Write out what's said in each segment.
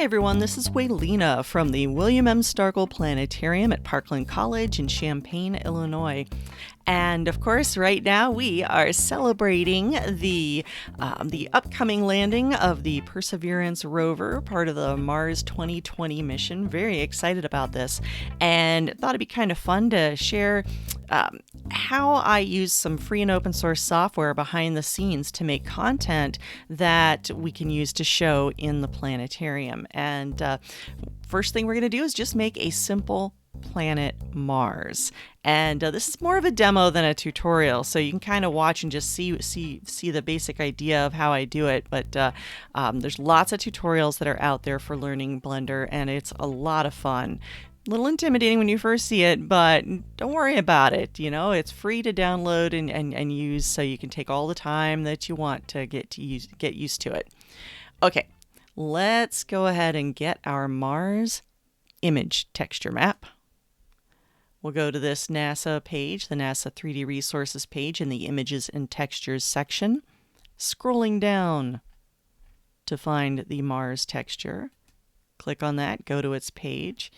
everyone, this is Waylena from the William M. Staerkel Planetarium at Parkland College in Champaign, Illinois. And of course, right now we are celebrating the upcoming landing of the Perseverance rover, part of the Mars 2020 mission. Very excited about this, and thought it'd be kind of fun to share how I use some free and open source software behind the scenes to make content that we can use to show in the planetarium. And first thing we're going to do is just make a simple planet Mars. And this is more of a demo than a tutorial, so you can kind of watch and just see the basic idea of how I do it. But there's lots of tutorials that are out there for learning Blender, and it's a lot of fun. A little intimidating when you first see it, but don't worry about it. You know, it's free to download and use, so you can take all the time that you want to get used to it. Okay, let's go ahead and get our Mars image texture map. We'll go to this NASA page, the NASA 3D Resources page in the Images and Textures section. Scrolling down to find the Mars texture. Click on that, go to its page,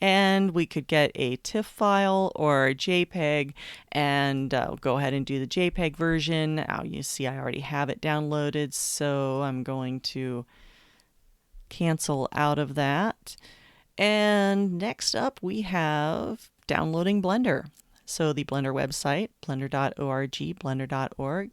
and we could get a TIFF file or a JPEG, and go ahead and do the JPEG version. Now you see I already have it downloaded, so I'm going to cancel out of that. And next up we have downloading Blender. So the Blender website, blender.org, blender.org,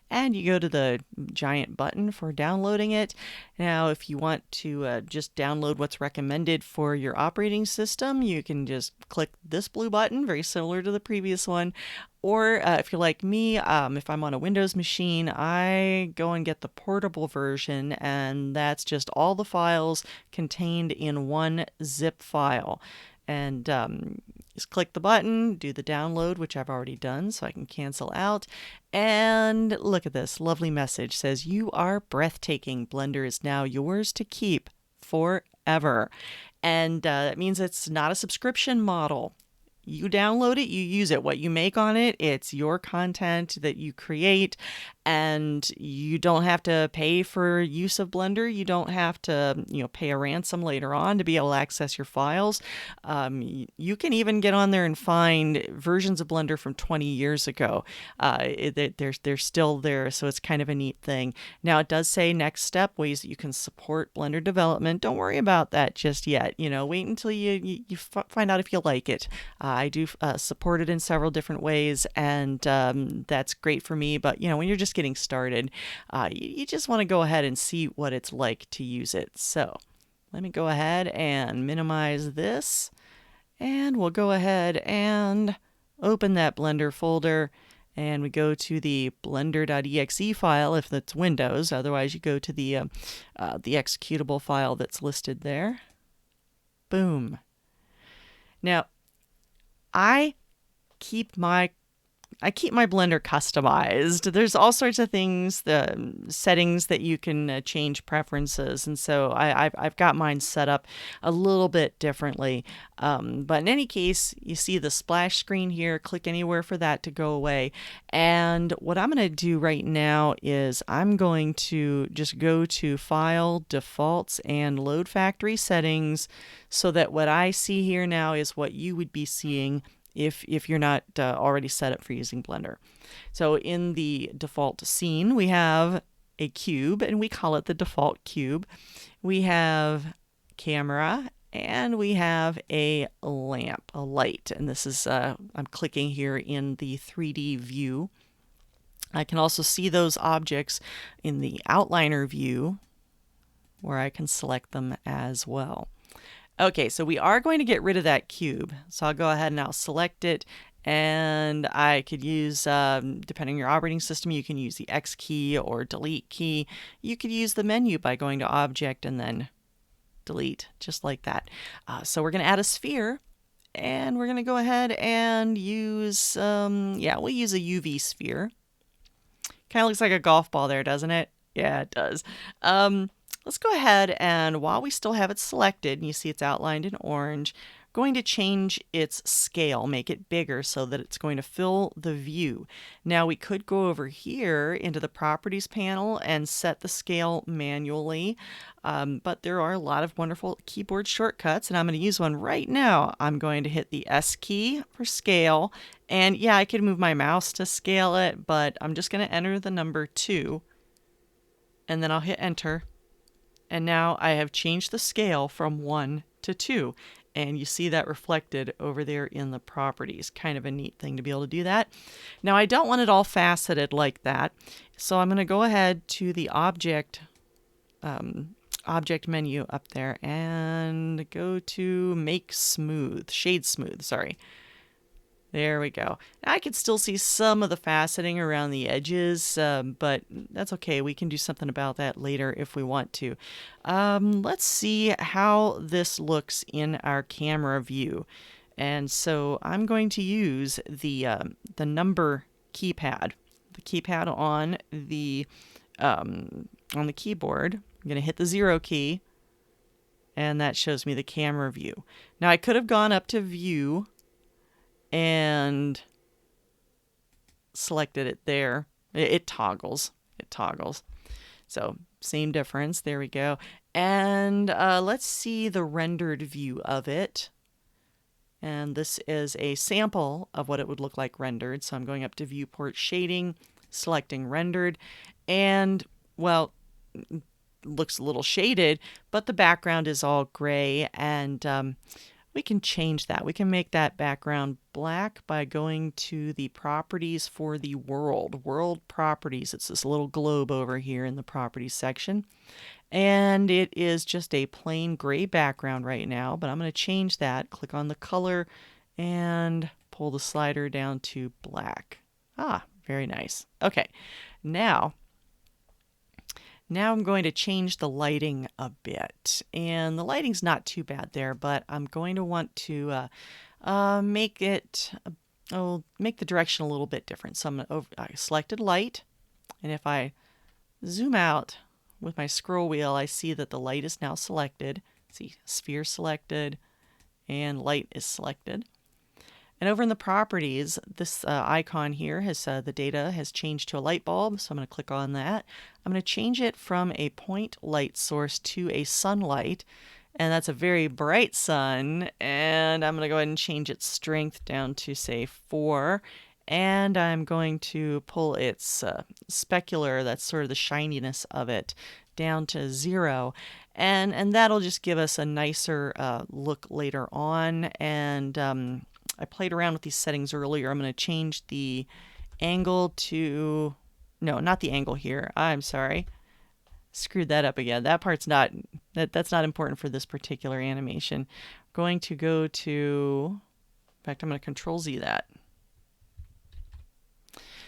and you go to the giant button for downloading it. Now, if you want to just download what's recommended for your operating system, you can just click this blue button, very similar to the previous one. Or if you're like me, if I'm on a Windows machine, I go and get the portable version, and that's just all the files contained in one zip file. And just click the button, do the download, which I've already done, so I can cancel out. And look at this lovely message. It says, "You are breathtaking. Blender is now yours to keep forever." And that means it's not a subscription model. You download it, you use it. What you make on it, it's your content that you create, and you don't have to pay for use of Blender. You don't have to, pay a ransom later on to be able to access your files. You can even get on there and find versions of Blender from 20 years ago. They're still there, so it's kind of a neat thing. Now, it does say next step, ways that you can support Blender development. Don't worry about that just yet. Wait until you find out if you like it. I do support it in several different ways, and that's great for me. But, when you're just getting started, you just want to go ahead and see what it's like to use it. So let me go ahead and minimize this, and we'll go ahead and open that Blender folder, and we go to the blender.exe file if that's Windows. Otherwise, you go to the executable file that's listed there. Boom. Now, I keep my Blender customized. There's all sorts of things, the settings that you can change preferences, and so I've got mine set up a little bit differently. But in any case, you see the splash screen here. Click anywhere for that to go away. And what I'm going to do right now is I'm going to just go to File, Defaults, and Load Factory Settings, so that what I see here now is what you would be seeing if you're not already set up for using Blender. So in the default scene, we have a cube, and we call it the default cube. We have camera, and we have a lamp, a light. And this is, I'm clicking here in the 3D view. I can also see those objects in the outliner view, where I can select them as well. Okay, so we are going to get rid of that cube. So I'll go ahead and I'll select it, and I could use, depending on your operating system, you can use the X key or delete key. You could use the menu by going to Object and then delete, just like that. So we're going to add a sphere, and we're going to go ahead and use, we'll use a UV sphere. Kind of looks like a golf ball there, doesn't it? Yeah, it does. Let's go ahead, and while we still have it selected, and you see it's outlined in orange, going to change its scale, make it bigger so that it's going to fill the view. Now we could go over here into the properties panel and set the scale manually, but there are a lot of wonderful keyboard shortcuts, and I'm going to use one right now. I'm going to hit the S key for scale, and yeah, I could move my mouse to scale it, but I'm just going to enter the number 2, and then I'll hit enter. And now I have changed the scale from 1 to 2. And you see that reflected over there in the properties. Kind of a neat thing to be able to do that. Now I don't want it all faceted like that. So I'm going to go ahead to the object menu up there and go to make smooth, shade smooth, sorry. There we go. I can still see some of the faceting around the edges, but that's okay. We can do something about that later if we want to. Let's see how this looks in our camera view. And so I'm going to use the number keypad, the keypad on the keyboard. I'm going to hit the 0 key, and that shows me the camera view. Now I could have gone up to view and selected it there. It toggles. It toggles. So same difference. There we go. And let's see the rendered view of it. And this is a sample of what it would look like rendered. So I'm going up to viewport shading, selecting rendered, and well, looks a little shaded, but the background is all gray, and we can change that. We can make that background black by going to the properties for the world properties. It's this little globe over here in the properties section. And it is just a plain gray background right now, but I'm going to change that. Click on the color and pull the slider down to black. Ah, very nice. Okay, now I'm going to change the lighting a bit, and the lighting's not too bad there, but I'm going to want to make the direction a little bit different. So I selected light, and if I zoom out with my scroll wheel, I see that the light is now selected. See, sphere selected, and light is selected. And over in the properties, this icon here has the data has changed to a light bulb, so I'm going to click on that. I'm going to change it from a point light source to a sunlight, and that's a very bright sun. And I'm going to go ahead and change its strength down to say 4, and I'm going to pull its specular, that's sort of the shininess of it, down to 0, and that'll just give us a nicer look later on. And I played around with these settings earlier. I'm going to change the angle to, no, not the angle here. I'm sorry. Screwed that up again. That part's not, that's not important for this particular animation. I'm going to go to, in fact, I'm going to Control Z that.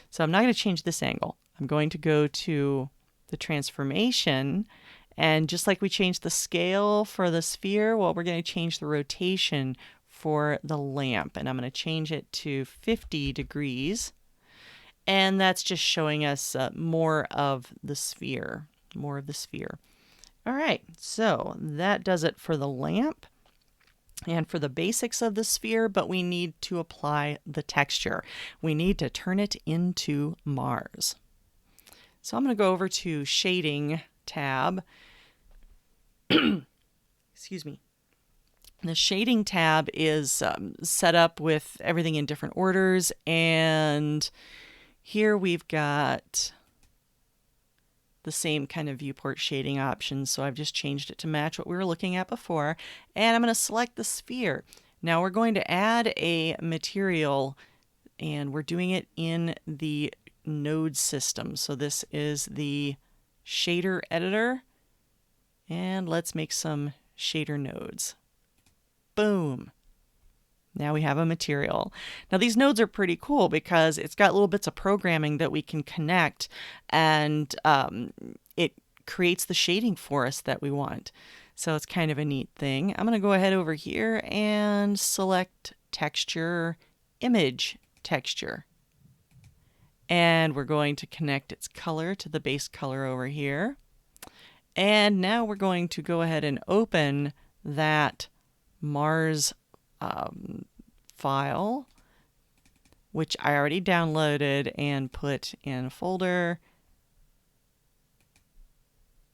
So I'm not going to change this angle. I'm going to go to the transformation, and just like we changed the scale for the sphere, well, we're going to change the rotation for the lamp, and I'm going to change it to 50 degrees, and that's just showing us more of the sphere. All right, so that does it for the lamp and for the basics of the sphere, but we need to apply the texture. We need to turn it into Mars. So I'm going to go over to Shading tab. Excuse me. The Shading tab is set up with everything in different orders, and here we've got the same kind of viewport shading options, so I've just changed it to match what we were looking at before, and I'm going to select the sphere. Now we're going to add a material, and we're doing it in the node system. So this is the shader editor, and let's make some shader nodes. Boom. Now we have a material. Now these nodes are pretty cool because it's got little bits of programming that we can connect, and it creates the shading for us that we want. So it's kind of a neat thing. I'm going to go ahead over here and select texture, image texture. And we're going to connect its color to the base color over here. And now we're going to go ahead and open that Mars file, which I already downloaded and put in a folder.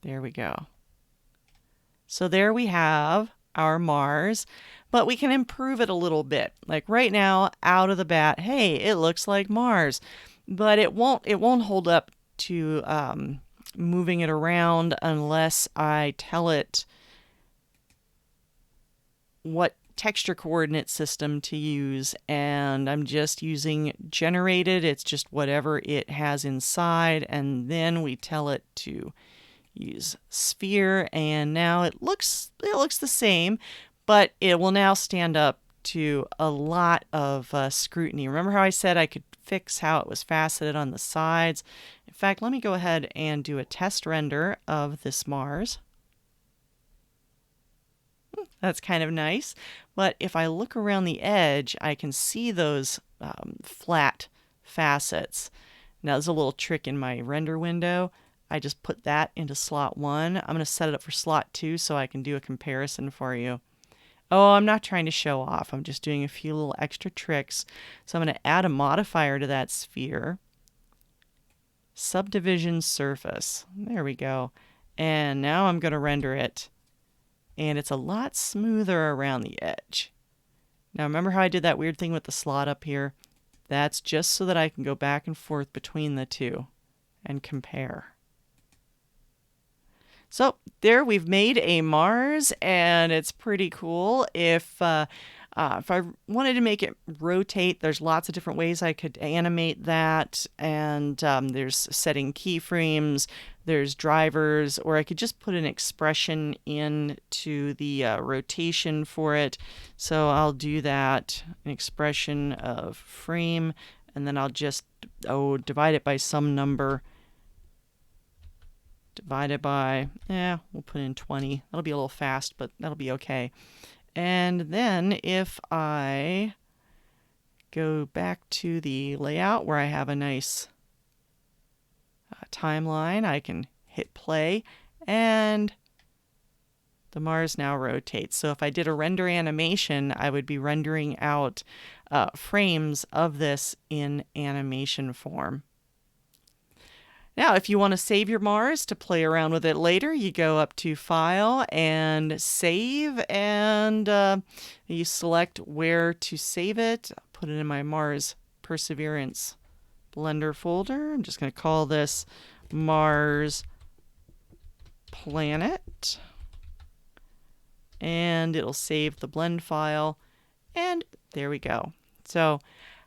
There we go. So there we have our Mars, but we can improve it a little bit. Like right now, out of the bat, hey, it looks like Mars, but it won't hold up to moving it around unless I tell it what texture coordinate system to use, and I'm just using generated. It's just whatever it has inside, and then we tell it to use sphere, and now it looks the same, but it will now stand up to a lot of scrutiny. Remember how I said I could fix how it was faceted on the sides? In fact, let me go ahead and do a test render of this Mars. That's kind of nice. But if I look around the edge, I can see those flat facets. Now, there's a little trick in my render window. I just put that into slot 1. I'm going to set it up for slot 2 so I can do a comparison for you. Oh, I'm not trying to show off. I'm just doing a few little extra tricks. So I'm going to add a modifier to that sphere. Subdivision surface. There we go. And now I'm going to render it. And it's a lot smoother around the edge. Now remember how I did that weird thing with the slot up here? That's just so that I can go back and forth between the two and compare. So there we've made a Mars, and it's pretty cool. If I wanted to make it rotate, there's lots of different ways I could animate that, and there's setting keyframes, there's drivers, or I could just put an expression into the rotation for it. So I'll do that, an expression of frame, and then I'll just divide it by some number. Divided by, we'll put in 20. That'll be a little fast, but that'll be okay. And then if I go back to the layout where I have a nice timeline, I can hit play, and the Mars now rotates. So if I did a render animation, I would be rendering out frames of this in animation form. Now, if you want to save your Mars to play around with it later, you go up to File and Save, and you select where to save it. I'll put it in my Mars Perseverance Blender folder. I'm just going to call this Mars Planet, and it'll save the blend file, and there we go. So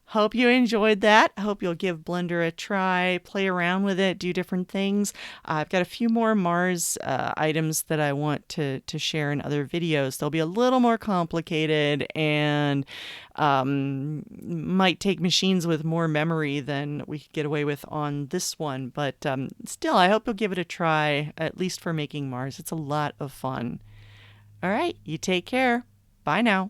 hope you enjoyed that. Hope you'll give Blender a try, play around with it, do different things. I've got a few more Mars items that I want to share in other videos. They'll be a little more complicated and might take machines with more memory than we could get away with on this one. But still, I hope you'll give it a try, at least for making Mars. It's a lot of fun. All right, you take care. Bye now.